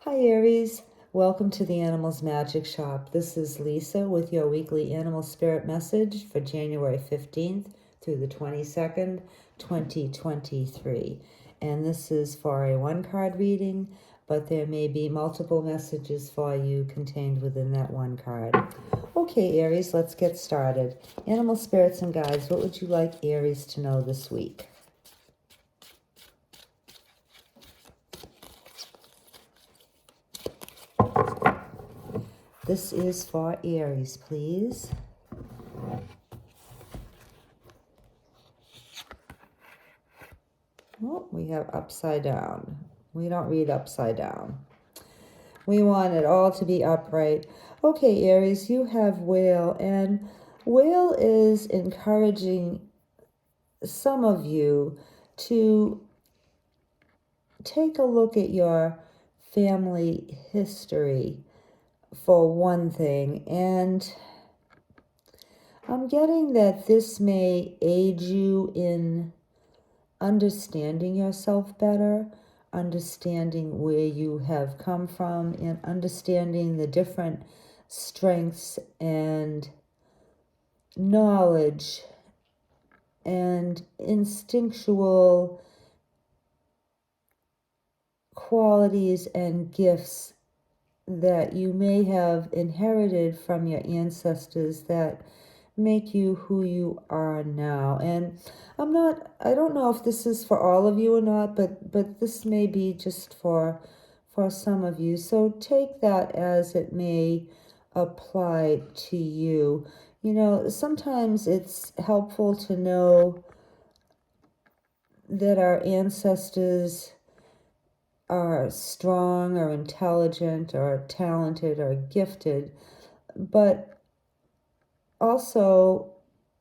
Hi Aries, welcome to the Animals Magic Shop. This is Lisa with your weekly animal spirit message for January 15th through the 22nd, 2023. And this is for a one-card reading, but there may be multiple messages for you contained within that one card. Okay, Aries, let's get started. Animal spirits and guides, what would you like Aries to know this week? This is for Aries, please. Oh, we have upside down. We don't read upside down. We want it all to be upright. Okay, Aries, you have whale, and whale is encouraging some of you to take a look at your family history for one thing, and I'm getting that this may aid you in understanding yourself better, understanding where you have come from, and understanding the different strengths and knowledge and instinctual qualities and gifts that you may have inherited from your ancestors that make you who you are now. And I don't know if this is for all of you or not, but this may be just for some of you. So take that as it may apply to you. You know, sometimes it's helpful to know that our ancestors are strong or intelligent or talented or gifted, but also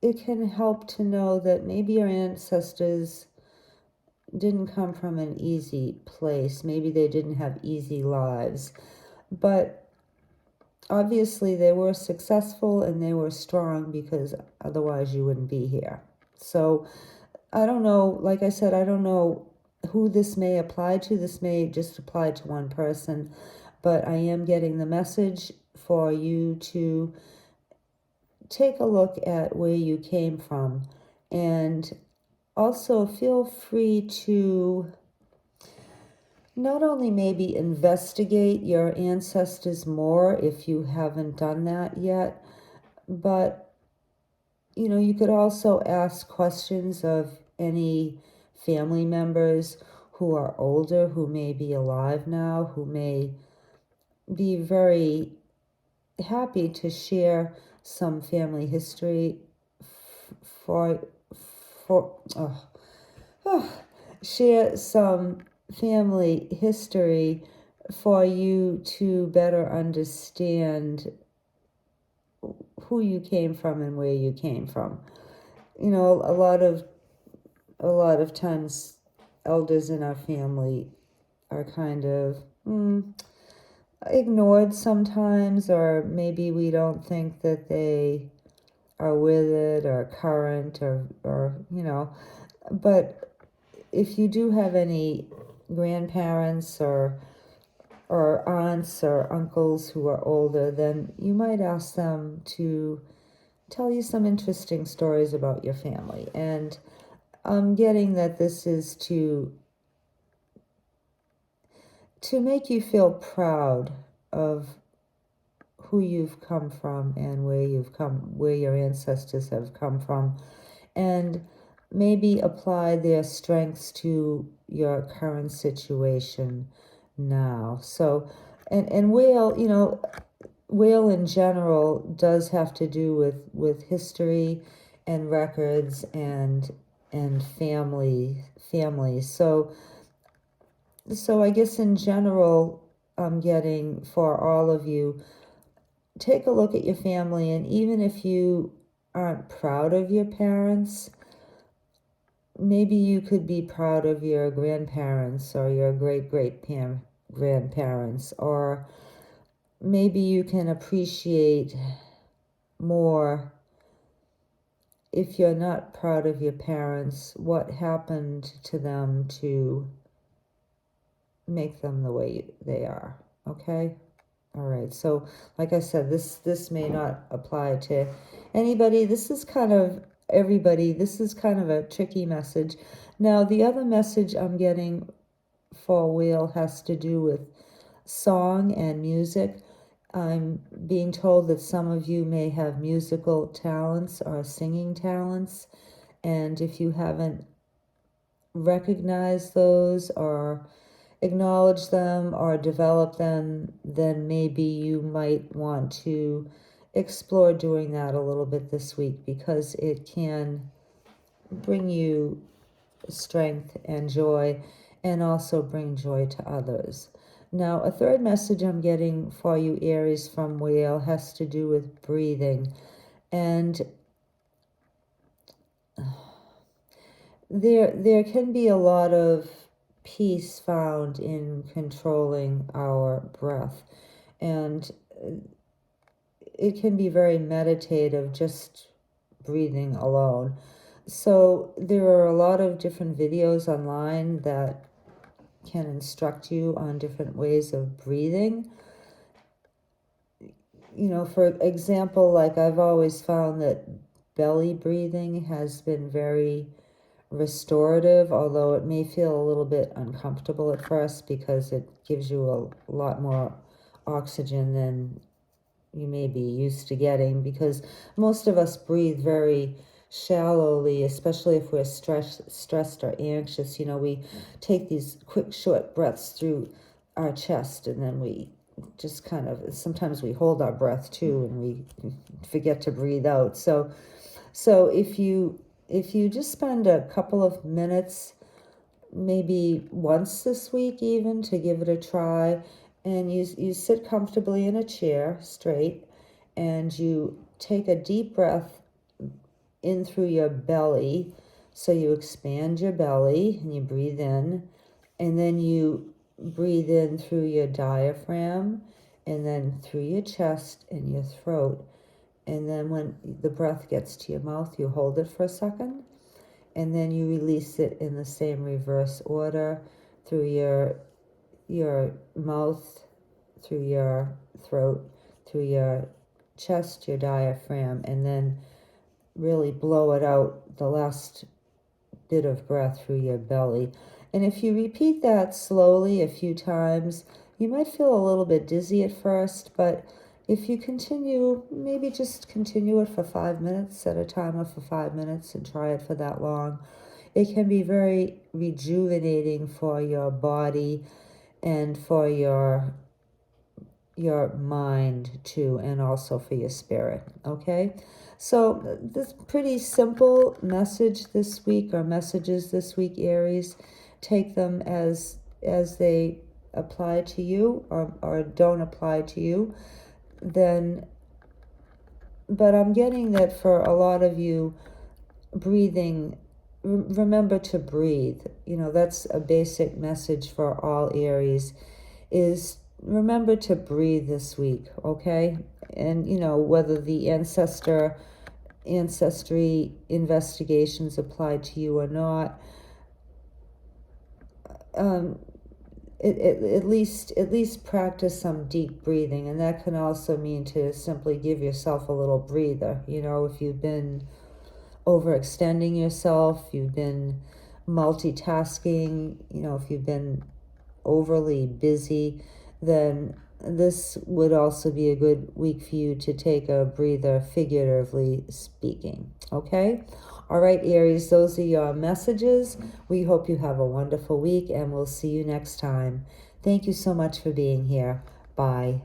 it can help to know that maybe your ancestors didn't come from an easy place. Maybe they didn't have easy lives, but obviously they were successful and they were strong, because otherwise you wouldn't be here. So I don't know, like I said, I don't know who this may apply to. This may just apply to one person, but I am getting the message for you to take a look at where you came from, and also feel free to not only maybe investigate your ancestors more if you haven't done that yet, but you could also ask questions of any family members who are older, who may be alive now, who may be very happy to share some family history for share some family history for you to better understand who you came from and where you came from. You know, a lot of times elders in our family are kind of ignored sometimes, or maybe we don't think that they are with it or current or but if you do have any grandparents or aunts or uncles who are older, then you might ask them to tell you some interesting stories about your family. And I'm getting that this is to make you feel proud of who you've come from and where your ancestors have come from, and maybe apply their strengths to your current situation now. So, and whale in general does have to do with history and records and family. So I guess in general, I'm getting for all of you, take a look at your family, and even if you aren't proud of your parents, maybe you could be proud of your grandparents or your grandparents, or maybe you can appreciate more, if you're not proud of your parents, what happened to them to make them the way they are. Okay? All right. So, like I said, this may not apply to anybody. This is kind of everybody. This is kind of a tricky message. Now, the other message I'm getting for wheel has to do with song and music. I'm being told that some of you may have musical talents or singing talents, and if you haven't recognized those or acknowledge them or develop them, then maybe you might want to explore doing that a little bit this week, because it can bring you strength and joy, and also bring joy to others. Now, a third message I'm getting for you, Aries, from Whale has to do with breathing. And there can be a lot of peace found in controlling our breath. And it can be very meditative, just breathing alone. So there are a lot of different videos online that can instruct you on different ways of breathing. For example, like I've always found that belly breathing has been very restorative, although it may feel a little bit uncomfortable at first because it gives you a lot more oxygen than you may be used to getting, because most of us breathe very shallowly, especially if we're stressed or anxious. We take these quick, short breaths through our chest, and then we just sometimes we hold our breath too, and we forget to breathe out. So if you just spend a couple of minutes, maybe once this week even, to give it a try, and you sit comfortably in a chair straight, and you take a deep breath in through your belly. So you expand your belly and you breathe in, and then you breathe in through your diaphragm, and then through your chest and your throat. And then when the breath gets to your mouth, you hold it for a second, and then you release it in the same reverse order through your mouth, through your throat, through your chest, your diaphragm, and then really blow it out, the last bit of breath, through your belly. And if you repeat that slowly a few times, you might feel a little bit dizzy at first, but if you continue, maybe just continue it for 5 minutes, set a timer for 5 minutes and try it for that long. It can be very rejuvenating for your body and for your mind too, and also for your spirit. Okay, so this pretty simple message this week, or messages this week, Aries. Take them as they apply to you, or don't apply to you, then. But I'm getting that for a lot of you, breathing, remember to breathe. That's a basic message for all Aries, is remember to breathe this week, okay? And whether the ancestry investigations apply to you or not, at least practice some deep breathing. And that can also mean to simply give yourself a little breather. If you've been overextending yourself, you've been multitasking, if you've been overly busy, then this would also be a good week for you to take a breather, figuratively speaking. Okay? All right, Aries, those are your messages. We hope you have a wonderful week, and we'll see you next time. Thank you so much for being here. Bye.